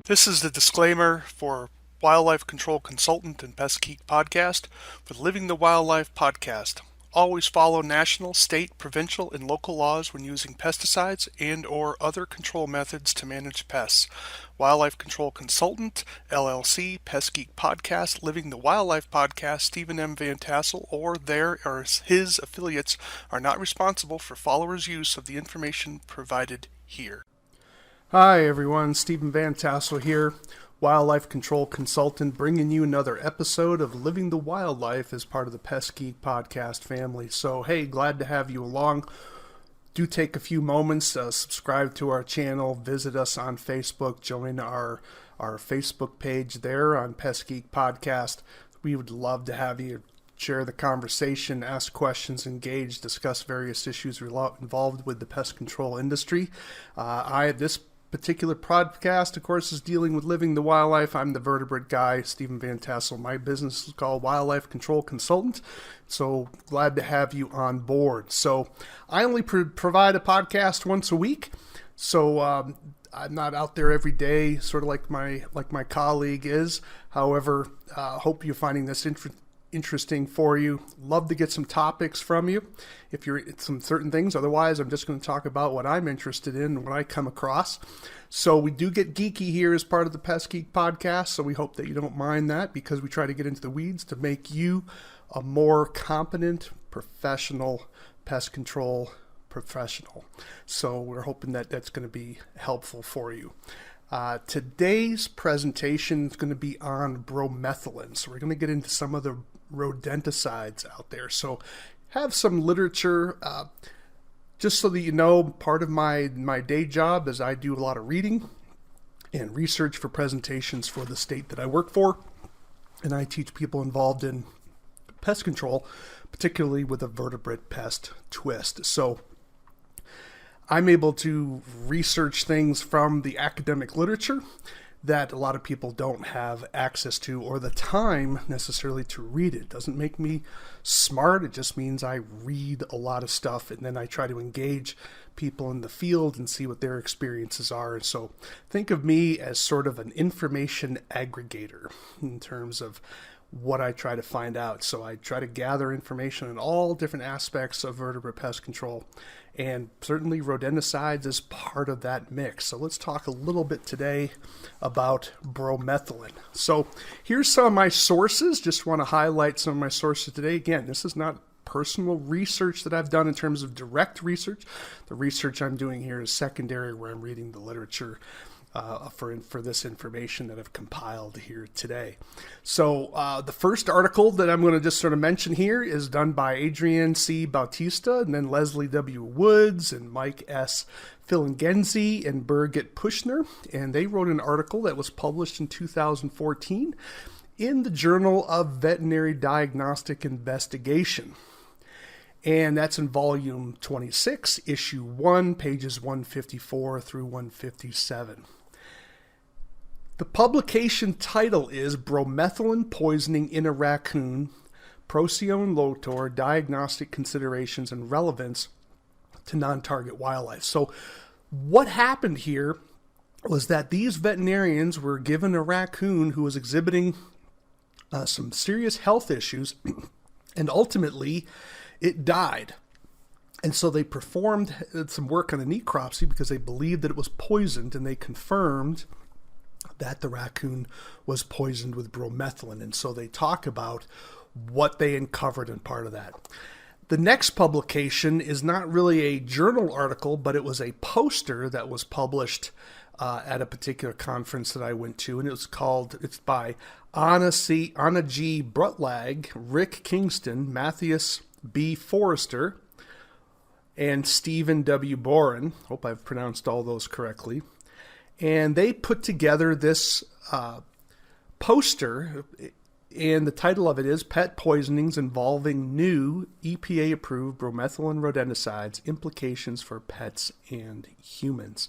This is the disclaimer for Wildlife Control Consultant and Pest Geek Podcast for the Living the Wildlife podcast. Always follow national, state, provincial, and local laws when using pesticides and or other control methods to manage pests. Wildlife Control Consultant, LLC, Pest Geek Podcast, Living the Wildlife Podcast, Stephen M. Vantassel, or their or his affiliates are not responsible for followers' use of the information provided here. Hi everyone, Stephen Vantassel here, Wildlife Control Consultant, bringing you another episode of Living the Wildlife as part of the Pest Geek Podcast family. So hey, glad to have you along. Do take a few moments, subscribe to our channel, visit us on Facebook, join our Facebook page there on Pest Geek Podcast. We would love to have you share the conversation, ask questions, engage, discuss various issues involved with the pest control industry. This particular podcast, of course, is dealing with living the wildlife. I'm the vertebrate guy, Stephen Vantassel. My business is called Wildlife Control Consultant, so glad to have you on board. So I only provide a podcast once a week, so I'm not out there every day, sort of like my colleague is. However, hope you're finding this interesting for you. Love to get some topics from you if you're some certain things. Otherwise, I'm just going to talk about what I'm interested in and what I come across. So we do get geeky here as part of the Pest Geek Podcast, so we hope that you don't mind that, because we try to get into the weeds to make you a more competent, professional pest control professional. So we're hoping that that's going to be helpful for you. Today's presentation is going to be on bromethalin. So we're going to get into some of the rodenticides out there. So have some literature, just so that you know, part of my day job is I do a lot of reading and research for presentations for the state that I work for. And I teach people involved in pest control, particularly with a vertebrate pest twist. So I'm able to research things from the academic literature that a lot of people don't have access to or the time necessarily to read it. Doesn't make me smart. It just means I read a lot of stuff, and then I try to engage people in the field and see what their experiences are. And so think of me as sort of an information aggregator in terms of what I try to find out. So I try to gather information on all different aspects of vertebrate pest control, and certainly rodenticides is part of that mix. So let's talk a little bit today about bromethalin. So here's some of my sources. Just want to highlight some of my sources today. Again, this is not personal research that I've done in terms of direct research. The research I'm doing here is secondary, where I'm reading the literature for this information that I've compiled here today. So the first article that I'm going to just sort of mention here is done by Adrienne C. Bautista, and then Leslie W. Woods, and Mike S. Filangenzi, and Birgit Pushner. And they wrote an article that was published in 2014 in the Journal of Veterinary Diagnostic Investigation. And that's in volume 26, issue 1, pages 154 through 157. The publication title is Bromethalin Poisoning in a Raccoon, Procyon Lotor, Diagnostic Considerations and Relevance to Non-Target Wildlife. So what happened here was that these veterinarians were given a raccoon who was exhibiting some serious health issues, and ultimately it died. And so they performed some work on a necropsy because they believed that it was poisoned, and they confirmed that the raccoon was poisoned with bromethalin. And so they talk about what they uncovered in part of that. The next publication is not really a journal article, but it was a poster that was published at a particular conference that I went to, and it's by Anna G. Brutlag, Rick Kingston, Matthias B. Forrester, and Stephen W. Boren. Hope I've pronounced all those correctly. And they put together this poster, and the title of it is Pet Poisonings Involving New EPA-Approved Bromethalin Rodenticides, Implications for Pets and Humans.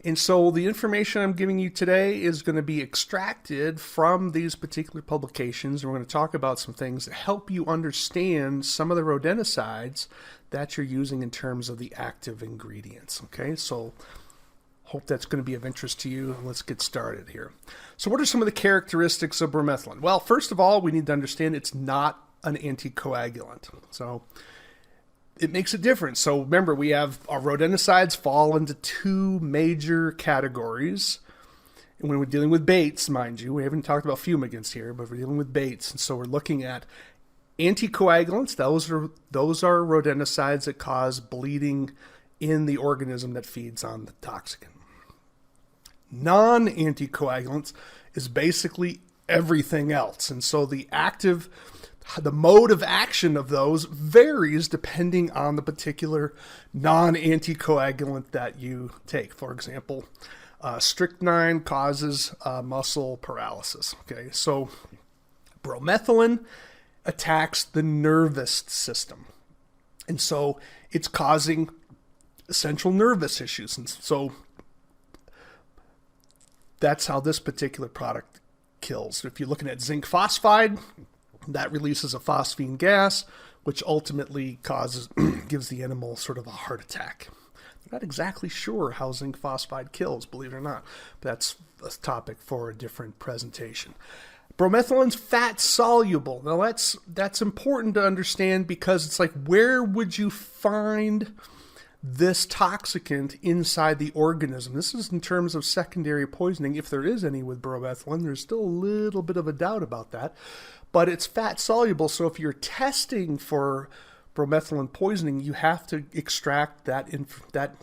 And so the information I'm giving you today is going to be extracted from these particular publications. We're going to talk about some things that help you understand some of the rodenticides that you're using in terms of the active ingredients. Okay, so Hope that's going to be of interest to you. Let's get started here. So what are some of the characteristics of bromethalin? Well, first of all, we need to understand it's not an anticoagulant. So it makes a difference. So remember, we have our rodenticides fall into two major categories. And when we're dealing with baits, mind you, we haven't talked about fumigants here, but we're dealing with baits. And so we're looking at anticoagulants. Those are rodenticides that cause bleeding in the organism that feeds on the toxicant. Non-anticoagulants is basically everything else. And so the mode of action of those varies depending on the particular non-anticoagulant that you take. For example, strychnine causes muscle paralysis. Okay, so bromethalin attacks the nervous system. And so it's causing central nervous issues. And so that's how this particular product kills. If you're looking at zinc phosphide, that releases a phosphine gas, which ultimately gives the animal sort of a heart attack. They're not exactly sure how zinc phosphide kills, believe it or not. But that's a topic for a different presentation. Bromethalin's fat soluble. Now that's important to understand because it's like, where would you find this toxicant inside the organism? This is in terms of secondary poisoning. If there is any with bromethalin, there's still a little bit of a doubt about that. But it's fat soluble, so if you're testing for bromethalin poisoning, you have to extract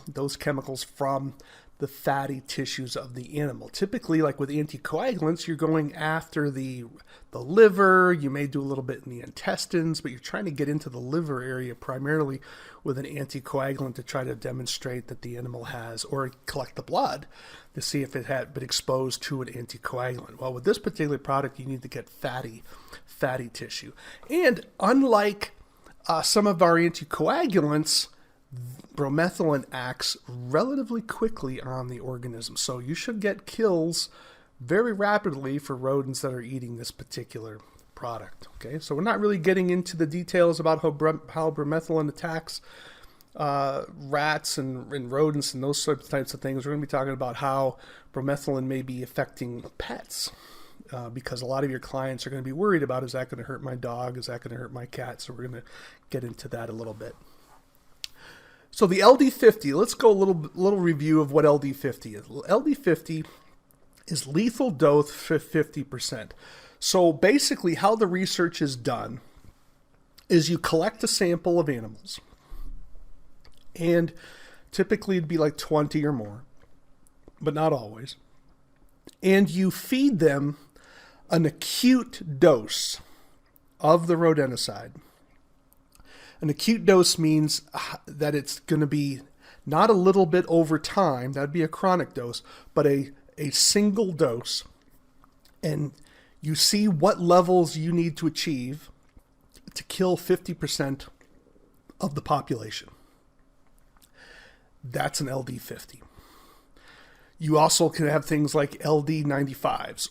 those chemicals from the fatty tissues of the animal. Typically, like with anticoagulants, you're going after the liver. You may do a little bit in the intestines, but you're trying to get into the liver area primarily with an anticoagulant to try to demonstrate that the animal has, or collect the blood to see if it had been exposed to an anticoagulant. Well, with this particular product, you need to get fatty tissue. And unlike some of our anticoagulants, bromethalin acts relatively quickly on the organism. So you should get kills very rapidly for rodents that are eating this particular product. Okay, so we're not really getting into the details about how bromethalin attacks rats and rodents and those types of things. We're going to be talking about how bromethalin may be affecting pets. Because a lot of your clients are going to be worried about, is that going to hurt my dog? Is that going to hurt my cat? So we're going to get into that a little bit. So the LD50, let's go a little review of what LD50 is. LD50 is lethal dose for 50%. So basically how the research is done is you collect a sample of animals, and typically it'd be like 20 or more, but not always. And you feed them an acute dose of the rodenticide. An acute dose means that it's going to be not a little bit over time, that'd be a chronic dose, but a single dose. And you see what levels you need to achieve to kill 50% of the population. That's an LD50. You also can have things like LD95s,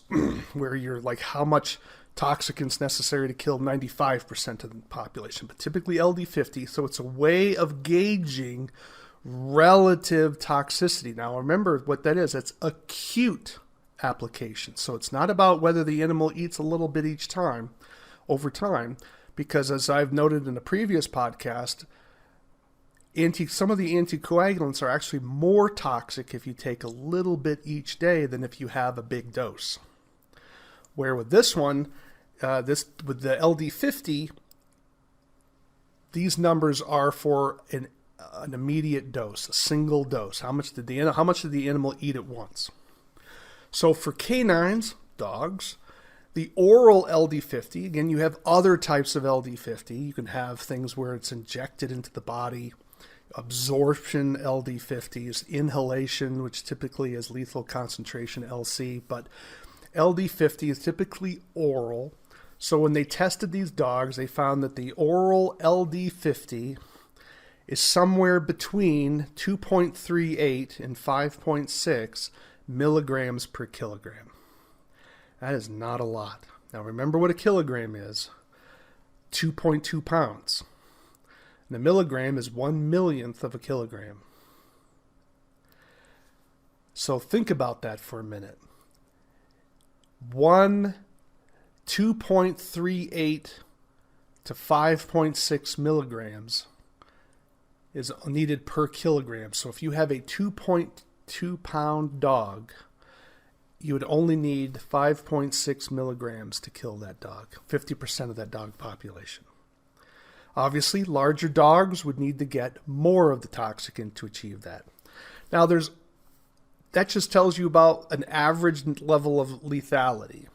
where you're like, how much toxicants necessary to kill 95% of the population, but typically LD50. So it's a way of gauging relative toxicity. Now remember what that is. It's acute application. So it's not about whether the animal eats a little bit each time, over time, because as I've noted in a previous podcast, some of the anticoagulants are actually more toxic if you take a little bit each day than if you have a big dose. Where with this one, with the LD50, these numbers are for an immediate dose, a single dose. How much did the animal eat at once? So for canines, dogs, the oral LD50, again, you have other types of LD50. You can have things where it's injected into the body, absorption LD50s, inhalation, which typically is lethal concentration LC, but LD50 is typically oral. So when they tested these dogs, they found that the oral LD50 is somewhere between 2.38 and 5.6 milligrams per kilogram. That is not a lot. Now remember what a kilogram is. 2.2 pounds. And a milligram is 1/millionth of a kilogram. So think about that for a minute. 2.38 to 5.6 milligrams is needed per kilogram. So if you have a 2.2 pound dog, you would only need 5.6 milligrams to kill that dog, 50% of that dog population. Obviously, larger dogs would need to get more of the toxicant to achieve that. Now, that just tells you about an average level of lethality.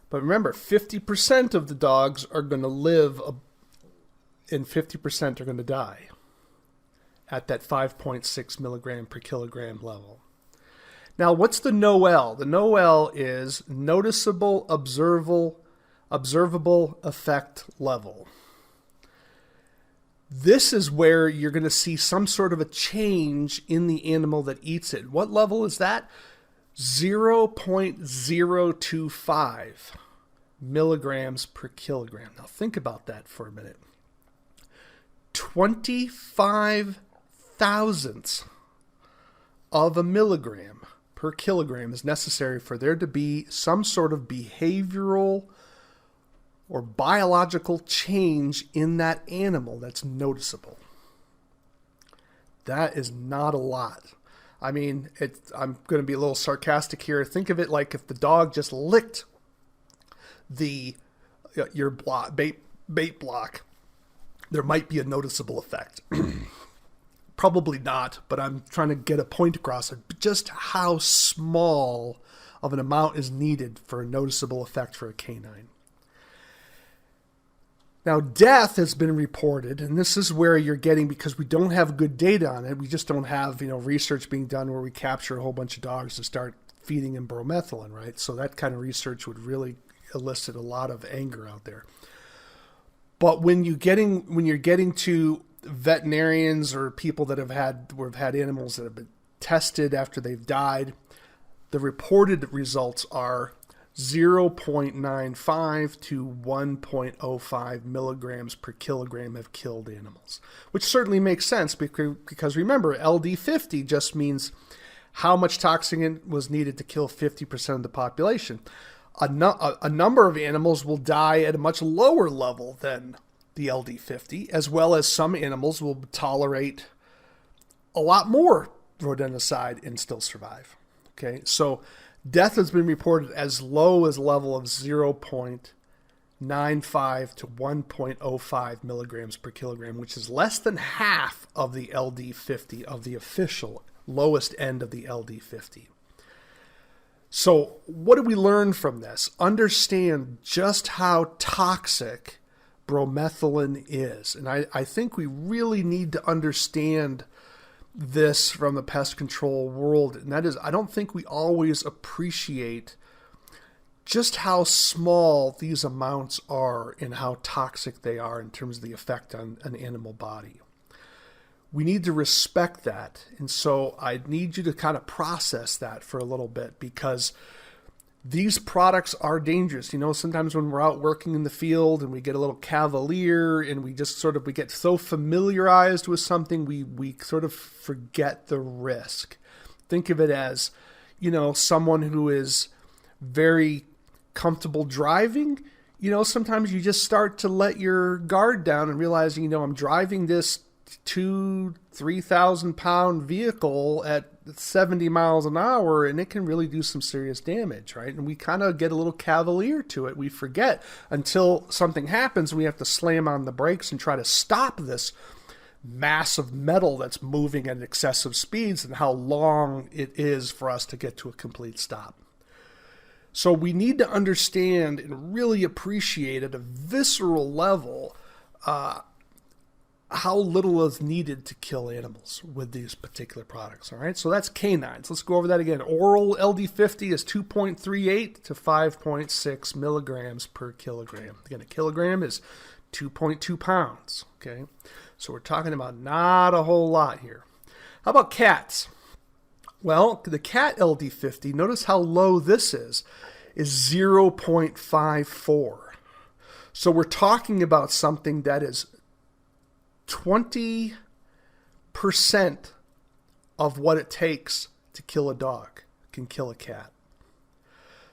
But remember, 50% of the dogs are going to live and 50% are going to die at that 5.6 milligram per kilogram level. Now, what's the NOEL? The NOEL is noticeable observable effect level. This is where you're going to see some sort of a change in the animal that eats it. What level is that? 0.025 milligrams per kilogram. Now think about that for a minute. 25 thousandths of a milligram per kilogram is necessary for there to be some sort of behavioral or biological change in that animal that's noticeable. That is not a lot. I mean, I'm going to be a little sarcastic here. Think of it like if the dog just licked your bait block, there might be a noticeable effect. Probably not, but I'm trying to get a point across of just how small of an amount is needed for a noticeable effect for a canine. Now, death has been reported, and this is where you're getting, because we don't have good data on it, we just don't have, research being done where we capture a whole bunch of dogs and start feeding them bromethalin, right? So that kind of research would really elicit a lot of anger out there. But when you're getting to veterinarians or people that have had animals that have been tested after they've died, the reported results are 0.95 to 1.05 milligrams per kilogram of killed animals, which certainly makes sense because remember, LD50 just means how much toxin was needed to kill 50% of the population. A number of animals will die at a much lower level than the LD50, as well as some animals will tolerate a lot more rodenticide and still survive. Okay, so death has been reported as low as a level of 0.95 to 1.05 milligrams per kilogram, which is less than half of the LD50, of the official lowest end of the LD50. So what do we learn from this? Understand just how toxic bromethalin is. And I think we really need to understand this from the pest control world. And that is, I don't think we always appreciate just how small these amounts are and how toxic they are in terms of the effect on an animal body. We need to respect that. And so I need you to kind of process that for a little bit, because these products are dangerous. Sometimes when we're out working in the field and we get a little cavalier and we get so familiarized with something, we sort of forget the risk. Think of it as, someone who is very comfortable driving. Sometimes you just start to let your guard down and realize, I'm driving this 2,000-3,000 pound vehicle at 70 miles an hour, and it can really do some serious damage, right? And we kind of get a little cavalier to it. We forget until something happens, we have to slam on the brakes and try to stop this mass of metal that's moving at excessive speeds, and how long it is for us to get to a complete stop. So we need to understand and really appreciate at a visceral level how little is needed to kill animals with these particular products. All right, so that's canines. Let's go over that again. Oral LD50 is 2.38 to 5.6 milligrams per kilogram. Again, a kilogram is 2.2 pounds. Okay, so we're talking about not a whole lot here. How about cats? Well, the cat LD50, notice how low this is 0.54. So we're talking about something that is 20% of what it takes to kill a dog can kill a cat.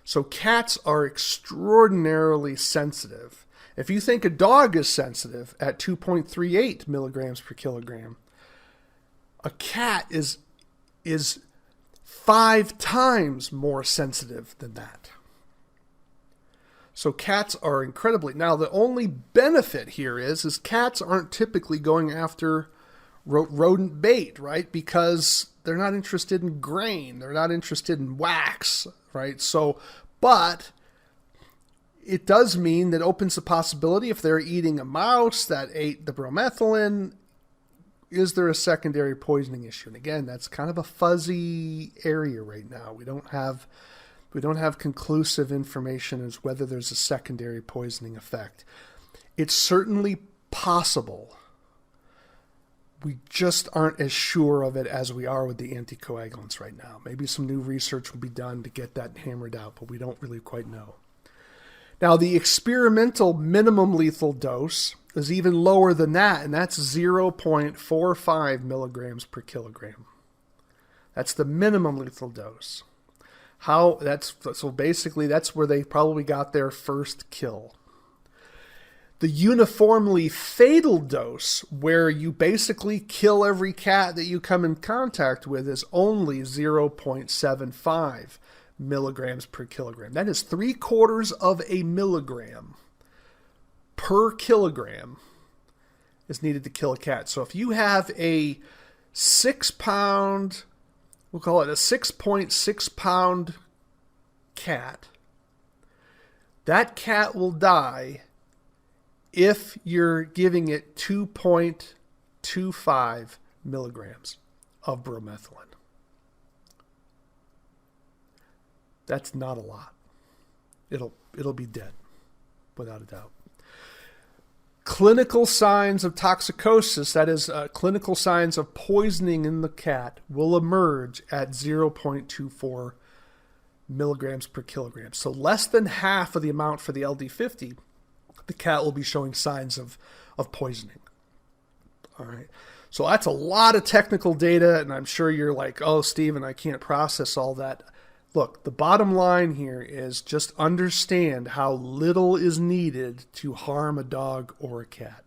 So cats are extraordinarily sensitive. If you think a dog is sensitive at 2.38 milligrams per kilogram, a cat is 5 times more sensitive than that. So cats are incredibly... Now, the only benefit here is cats aren't typically going after rodent bait, right? Because they're not interested in grain. They're not interested in wax, right? So, but it does mean that opens the possibility if they're eating a mouse that ate the bromethalin, is there a secondary poisoning issue? And again, that's kind of a fuzzy area right now. We don't have conclusive information as whether there's a secondary poisoning effect. It's certainly possible. We just aren't as sure of it as we are with the anticoagulants right now. Maybe some new research will be done to get that hammered out, but we don't really quite know. Now, the experimental minimum lethal dose is even lower than that, and that's 0.45 milligrams per kilogram. That's the minimum lethal dose. So basically, that's where they probably got their first kill. The uniformly fatal dose, where you basically kill every cat that you come in contact with, is only 0.75 milligrams per kilogram. That is 3/4 of a milligram per kilogram is needed to kill a cat. So if you have a 6-pound, we'll call it a 6.6 pound cat, that cat will die if you're giving it 2.25 milligrams of bromethalin. That's not a lot. It'll be dead, without a doubt. Clinical signs of toxicosis, that is, clinical signs of poisoning in the cat, will emerge at 0.24 milligrams per kilogram. So less than half of the amount for the LD50, the cat will be showing signs of poisoning. All right. So that's a lot of technical data, and I'm sure you're like, oh, Stephen, I can't process all that. Look, the bottom line here is just understand how little is needed to harm a dog or a cat.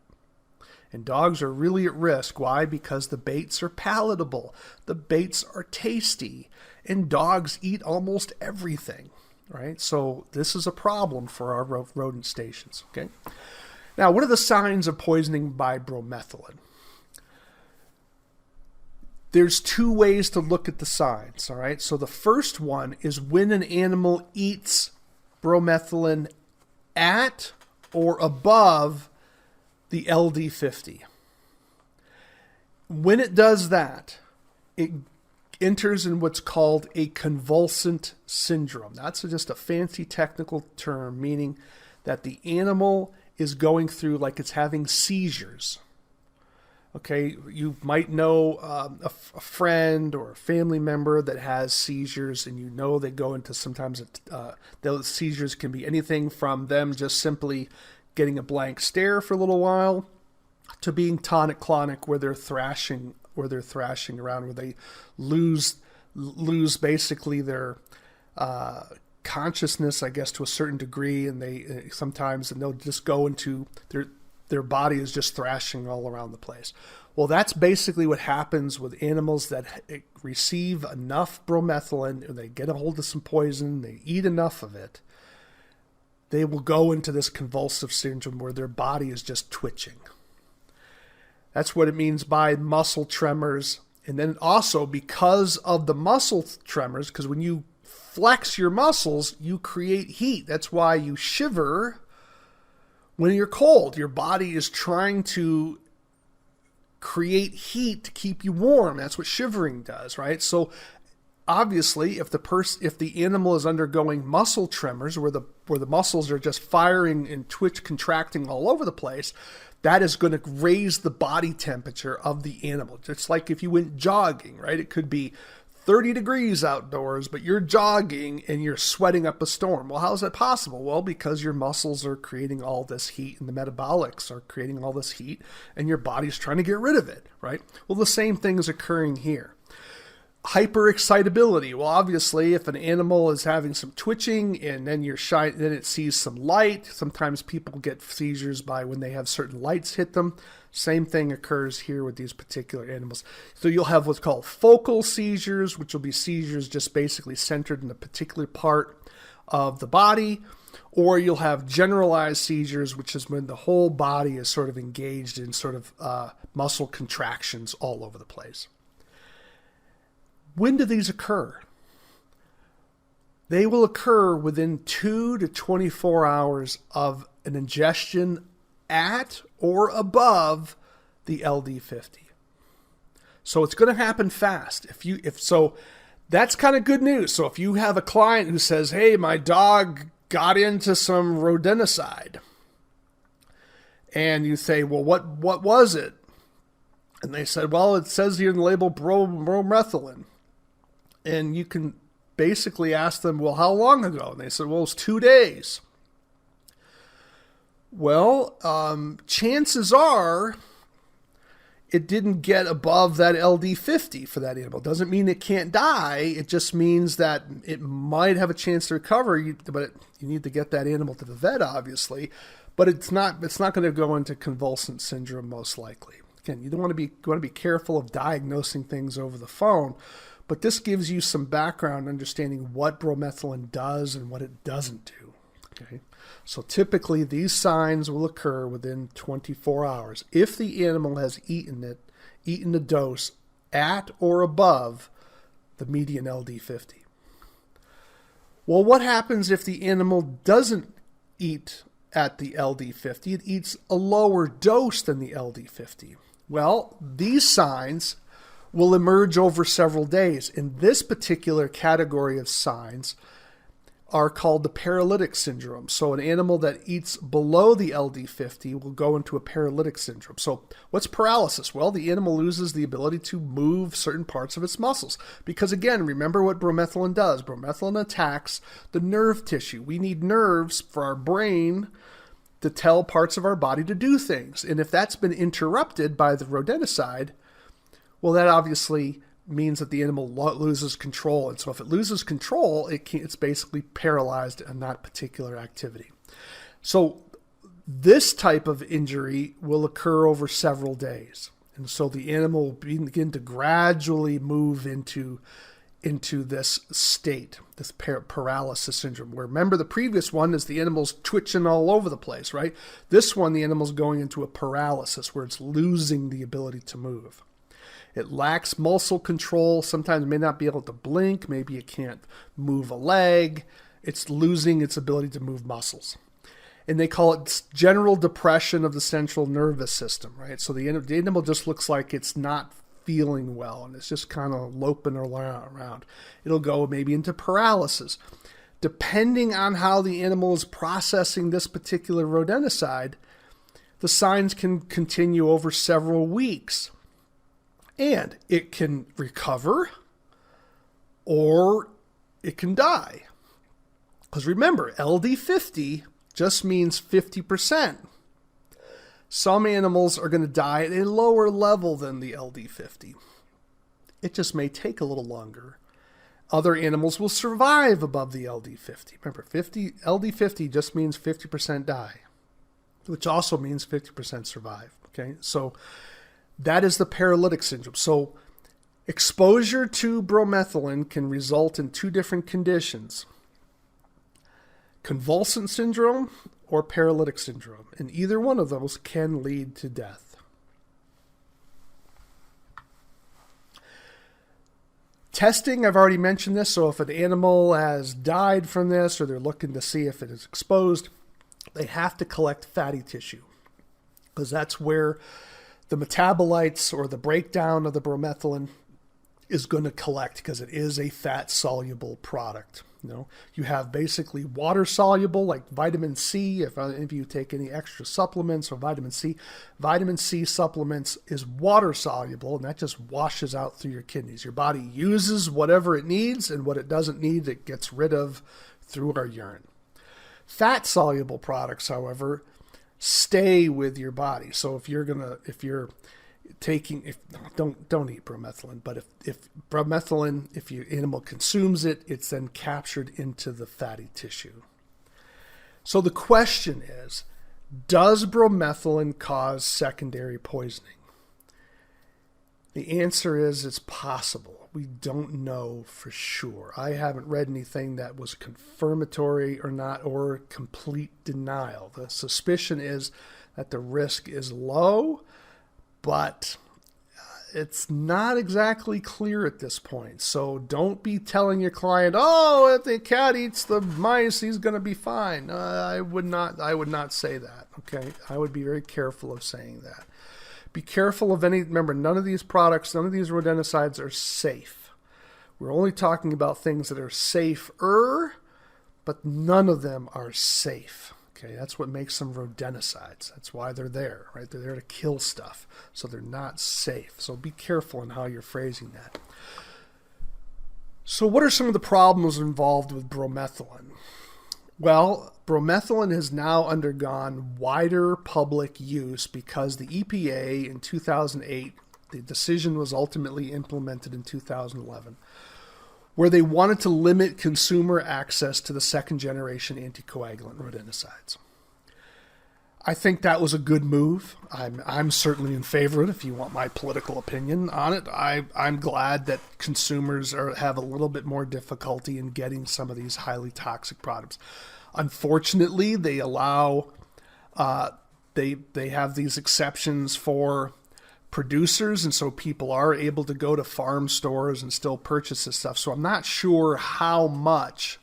And dogs are really at risk. Why? Because the baits are palatable. The baits are tasty. And dogs eat almost everything, right? So this is a problem for our rodent stations, okay? Now, what are the signs of poisoning by bromethalin? There's 2 ways to look at the signs, all right? So the first one is when an animal eats bromethalin at or above the LD50. When it does that, it enters in what's called a convulsant syndrome. That's just a fancy technical term, meaning that the animal is going through like it's having seizures. Okay, you might know a friend or a family member that has seizures, and you know they go into sometimes those seizures can be anything from them just simply getting a blank stare for a little while to being tonic-clonic, where they're thrashing around, where they lose basically their consciousness, I guess, to a certain degree, and they'll just go into their body is just thrashing all around the place. Well, that's basically what happens with animals that receive enough bromethalin, and they get a hold of some poison, they eat enough of it, they will go into this convulsive syndrome where their body is just twitching. That's what it means by muscle tremors. And then also because of the muscle tremors, because when you flex your muscles, you create heat. That's why you shiver when you're cold. Your body is trying to create heat to keep you warm. That's what shivering does, right? So obviously, if the animal is undergoing muscle tremors, where the muscles are just firing and contracting all over the place, that is going to raise the body temperature of the animal. It's like if you went jogging, right? It could be 30 degrees outdoors, but you're jogging and you're sweating up a storm. Well, how is that possible? Well, because your muscles are creating all this heat and the metabolics are creating all this heat and your body's trying to get rid of it, right? Well, the same thing is occurring here. Hyperexcitability. Well, obviously, if an animal is having some twitching and then then it sees some light. Sometimes people get seizures by when they have certain lights hit them. Same thing occurs here with these particular animals. So you'll have what's called focal seizures, which will be seizures just basically centered in a particular part of the body. Or you'll have generalized seizures, which is when the whole body is sort of engaged in sort of muscle contractions all over the place. When do these occur? They will occur within 2 to 24 hours of an ingestion at or above the LD50. So it's going to happen fast. So that's kind of good news. So if you have a client who says, "Hey, my dog got into some rodenticide," and you say, "Well, what was it?" And they said, "Well, it says here in the label bromethalin." And you can basically ask them, "Well, how long ago?" And they said, "Well, it's 2 days." Well, chances are it didn't get above that LD50 for that animal. Doesn't mean it can't die. It just means that it might have a chance to recover, but you need to get that animal to the vet, obviously. But it's not going to go into convulsant syndrome most likely. Again, you want to be careful of diagnosing things over the phone. But this gives you some background understanding what bromethalin does and what it doesn't do. Okay? So typically these signs will occur within 24 hours if the animal has eaten the dose at or above the median LD50. Well, what happens if the animal doesn't eat at the LD50? It eats a lower dose than the LD50. Well, these signs will emerge over several days. In this particular category of signs are called the paralytic syndrome. So an animal that eats below the LD50 will go into a paralytic syndrome. So what's paralysis? Well, the animal loses the ability to move certain parts of its muscles. Because again, remember what bromethalin does. Bromethalin attacks the nerve tissue. We need nerves for our brain to tell parts of our body to do things. And if that's been interrupted by the rodenticide, well, that obviously means that the animal loses control. And so if it loses control, it's basically paralyzed in that particular activity. So this type of injury will occur over several days. And so the animal will begin to gradually move into this state, this paralysis syndrome. Where remember the previous one is the animal's twitching all over the place, right? This one, the animal's going into a paralysis where it's losing the ability to move. It lacks muscle control. Sometimes it may not be able to blink. Maybe it can't move a leg. It's losing its ability to move muscles. And they call it general depression of the central nervous system, right? So the animal just looks like it's not feeling well, and it's just kind of loping around. It'll go maybe into paralysis. Depending on how the animal is processing this particular rodenticide, the signs can continue over several weeks. And it can recover or it can die. Because remember, LD50 just means 50%. Some animals are going to die at a lower level than the LD50. It just may take a little longer. Other animals will survive above the LD50. Remember, LD50 just means 50% die, which also means 50% survive. Okay, so that is the paralytic syndrome. So exposure to bromethalin can result in two different conditions: convulsant syndrome or paralytic syndrome. And either one of those can lead to death. Testing, I've already mentioned this. So if an animal has died from this or they're looking to see if it is exposed, they have to collect fatty tissue, because that's where the metabolites or the breakdown of the bromethalin is going to collect, because it is a fat-soluble product. You have basically water-soluble, like vitamin C. If any of you take any extra supplements or vitamin C supplements is water-soluble, and that just washes out through your kidneys. Your body uses whatever it needs, and what it doesn't need, it gets rid of through our urine. Fat-soluble products, however, stay with your body. So if you're don't eat bromethalin, but if bromethalin, if your animal consumes it, it's then captured into the fatty tissue. So the question is, does bromethalin cause secondary poisoning? The answer is it's possible. We don't know for sure. I haven't read anything that was confirmatory or not, or complete denial. The suspicion is that the risk is low, but it's not exactly clear at this point. So don't be telling your client, "Oh, if the cat eats the mice, he's going to be fine." I would not say that. Okay, I would be very careful of saying that. Be careful of any. Remember, none of these products, none of these rodenticides are safe. We're only talking about things that are safer, but none of them are safe. Okay, that's what makes them rodenticides. That's why they're there, right? They're there to kill stuff, so they're not safe. So be careful in how you're phrasing that. So what are some of the problems involved with bromethalin? Well, bromethalin has now undergone wider public use because the EPA in 2008, the decision was ultimately implemented in 2011, where they wanted to limit consumer access to the second-generation anticoagulant rodenticides. I think that was a good move. I'm certainly in favor of it. If you want my political opinion on it, I'm glad that consumers have a little bit more difficulty in getting some of these highly toxic products. Unfortunately, they allow they have these exceptions for producers, and so people are able to go to farm stores and still purchase this stuff. So I'm not sure how much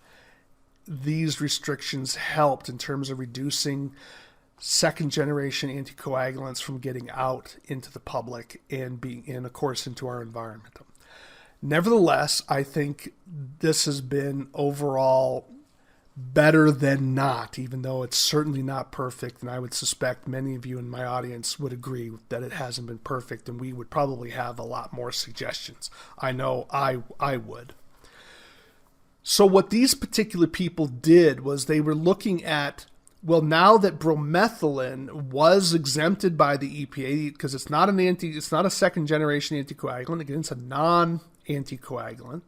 these restrictions helped in terms of reducing second generation anticoagulants from getting out into the public and being in, of course, into our environment. Nevertheless, I think this has been overall better than not, even though it's certainly not perfect. And I would suspect many of you in my audience would agree that it hasn't been perfect, and we would probably have a lot more suggestions. I know I would. So what these particular people did was they were looking at, well, now that bromethalin was exempted by the EPA, because it's not a second generation anticoagulant. Again, it's a non-anticoagulant.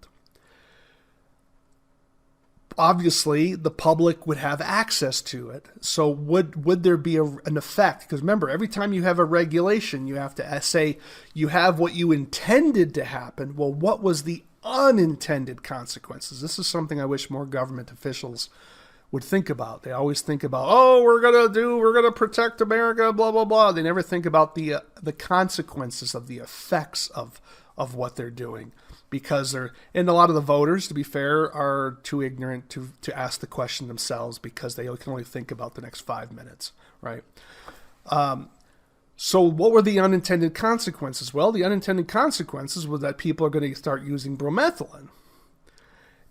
Obviously, the public would have access to it. So would there be an effect? Because remember, every time you have a regulation, you have to say you have what you intended to happen. Well, what was the unintended consequences? This is something I wish more government officials would think about. They always think about, oh, we're gonna protect America, blah blah blah. They never think about the consequences of the effects of what they're doing. Because and a lot of the voters, to be fair, are too ignorant to ask the question themselves, because they can only think about the next 5 minutes, right? So what were the unintended consequences? Well, the unintended consequences was that people are going to start using bromethalin.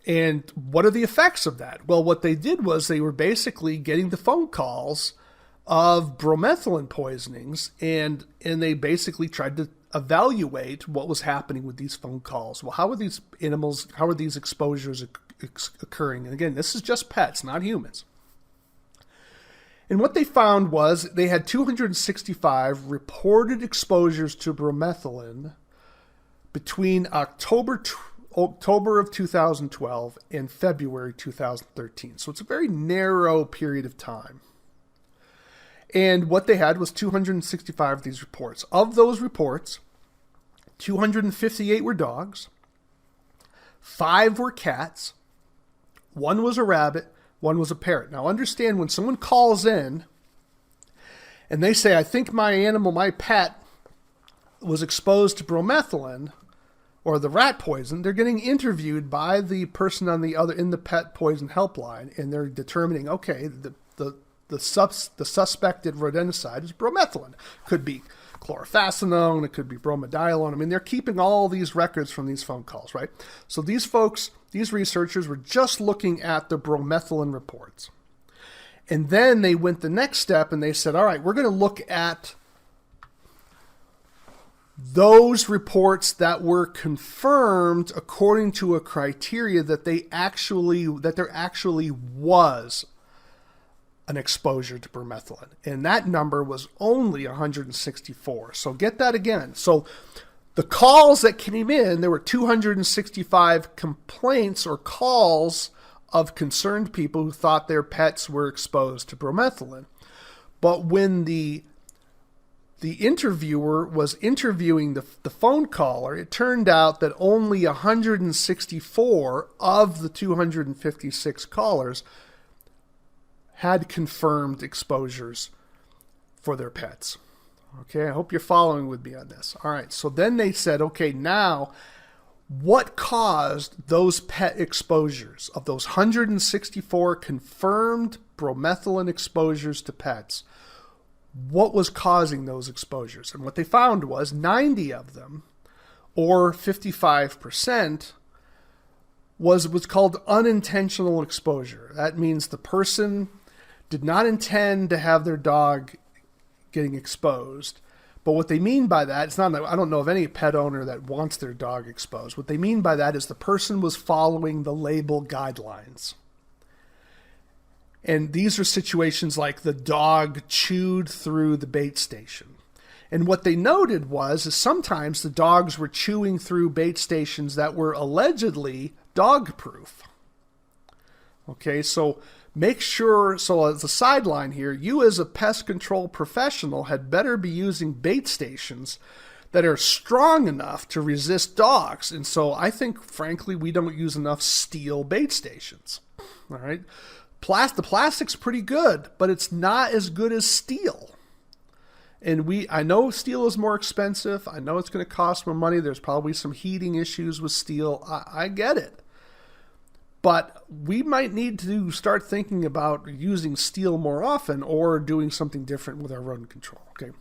And what are the effects of that? Well, what they did was they were basically getting the phone calls of bromethalin poisonings, and they basically tried to evaluate what was happening with these phone calls. Well, how are these exposures occurring? And again, this is just pets, not humans. And what they found was they had 265 reported exposures to bromethalin between October of 2012 and February 2013. So it's a very narrow period of time. And what they had was 265 of these reports. Of those reports, 258 were dogs, 5 were cats, 1 was a rabbit, 1 was a parrot. Now understand, when someone calls in and they say, I think my pet was exposed to bromethalin or the rat poison, they're getting interviewed by the person in the pet poison helpline, and they're determining, okay, the suspected rodenticide is bromethalin. Could be chlorphacinone, it could be bromadiolone. I mean, they're keeping all these records from these phone calls, right? So these researchers were just looking at the bromethalin reports. And then they went the next step and they said, all right, we're going to look at those reports that were confirmed according to a criteria that there actually was an exposure to bromethalin. And that number was only 164. So get that again. So the calls that came in, there were 265 complaints or calls of concerned people who thought their pets were exposed to bromethalin. But when the interviewer was interviewing the phone caller, it turned out that only 164 of the 256 callers had confirmed exposures for their pets. Okay, I hope you're following with me on this. All right, so then they said, okay, now what caused those pet exposures? Of those 164 confirmed bromethalin exposures to pets, what was causing those exposures? And what they found was 90 of them, or 55%, was what's called unintentional exposure. That means the person did not intend to have their dog getting exposed. But what they mean by that, it's not, I don't know of any pet owner that wants their dog exposed. What they mean by that is the person was following the label guidelines. And these are situations like the dog chewed through the bait station. And what they noted was is sometimes the dogs were chewing through bait stations that were allegedly dog-proof. Okay, so make sure, so as a sideline here, you as a pest control professional had better be using bait stations that are strong enough to resist dogs. And so I think, frankly, we don't use enough steel bait stations. All right. The plastic's pretty good, but it's not as good as steel. And I know steel is more expensive. I know it's going to cost more money. There's probably some heating issues with steel. I get it. But we might need to start thinking about using steel more often or doing something different with our rodent control. Okay.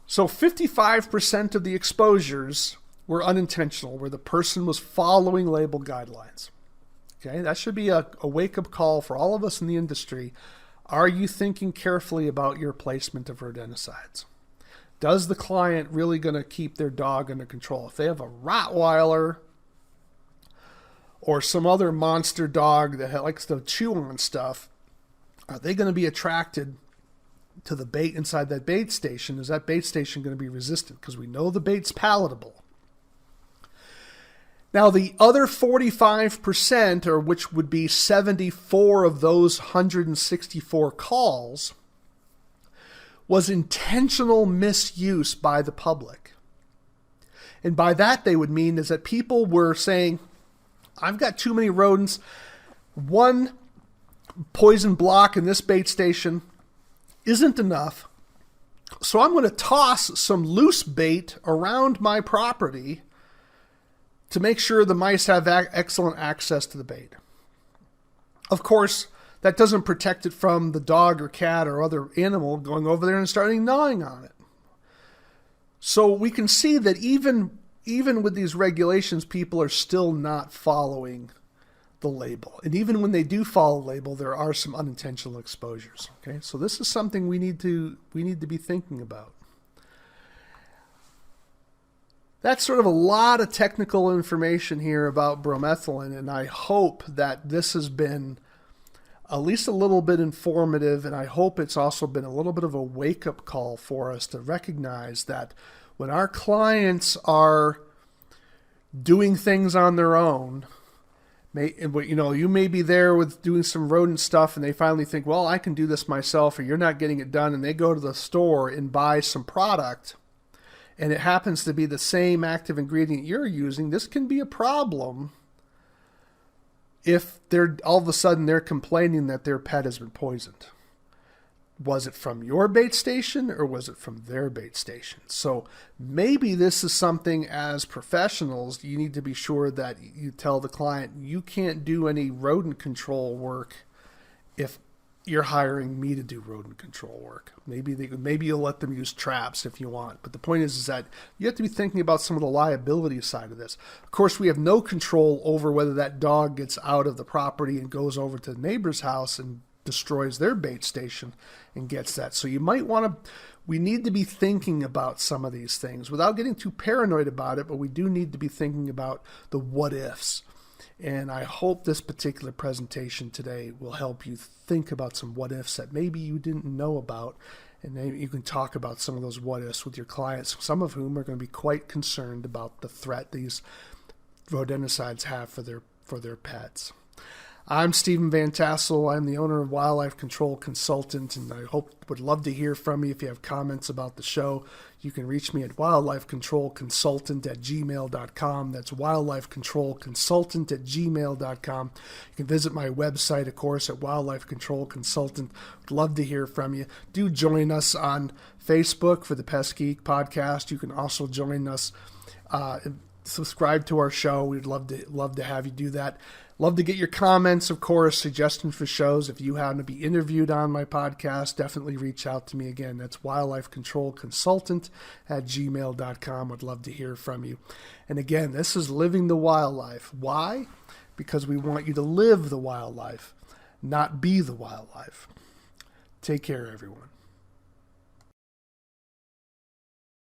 So 55% of the exposures were unintentional, where the person was following label guidelines. Okay, that should be a wake-up call for all of us in the industry. Are you thinking carefully about your placement of rodenticides? Does the client really going to keep their dog under control? If they have a Rottweiler or some other monster dog that likes to chew on stuff, are they going to be attracted to the bait inside that bait station? Is that bait station going to be resistant? Because we know the bait's palatable. Now, the other 45%, or which would be 74 of those 164 calls, was intentional misuse by the public. And by that, they would mean is that people were saying, I've got too many rodents. One poison block in this bait station isn't enough. So I'm going to toss some loose bait around my property to make sure the mice have excellent access to the bait. Of course, that doesn't protect it from the dog or cat or other animal going over there and starting gnawing on it. So we can see that even with these regulations, people are still not following the label. And even when they do follow the label, there are some unintentional exposures. Okay, so this is something we need to be thinking about. That's sort of a lot of technical information here about bromethalin, and I hope that this has been at least a little bit informative, and I hope it's also been a little bit of a wake-up call for us to recognize that when our clients are doing things on their own, you may be there with doing some rodent stuff, and they finally think, well, I can do this myself, or you're not getting it done, and they go to the store and buy some product, and it happens to be the same active ingredient you're using. This can be a problem if all of a sudden they're complaining that their pet has been poisoned. Was it from your bait station or was it from their bait station? So maybe this is something as professionals, you need to be sure that you tell the client you can't do any rodent control work if you're hiring me to do rodent control work. Maybe you'll let them use traps if you want. But the point is that you have to be thinking about some of the liability side of this. Of course, we have no control over whether that dog gets out of the property and goes over to the neighbor's house and destroys their bait station and gets that. So we need to be thinking about some of these things without getting too paranoid about it, but we do need to be thinking about the what ifs. And I hope this particular presentation today will help you think about some what ifs that maybe you didn't know about. And maybe you can talk about some of those what ifs with your clients, some of whom are going to be quite concerned about the threat these rodenticides have for their pets. I'm Stephen Vantassel. I'm the owner of Wildlife Control Consultant, and I would love to hear from you. If you have comments about the show, you can reach me at wildlifecontrolconsultant@gmail.com. That's wildlifecontrolconsultant@gmail.com. You can visit my website, of course, at Wildlife Control Consultant. Would love to hear from you. Do join us on Facebook for the Pest Geek podcast. You can also join us, subscribe to our show. We'd love to have you do that. Love to get your comments, of course, suggestions for shows. If you happen to be interviewed on my podcast, definitely reach out to me. Again, that's wildlifecontrolconsultant@gmail.com. Would love to hear from you. And again, this is Living the Wildlife. Why? Because we want you to live the wildlife, not be the wildlife. Take care, everyone.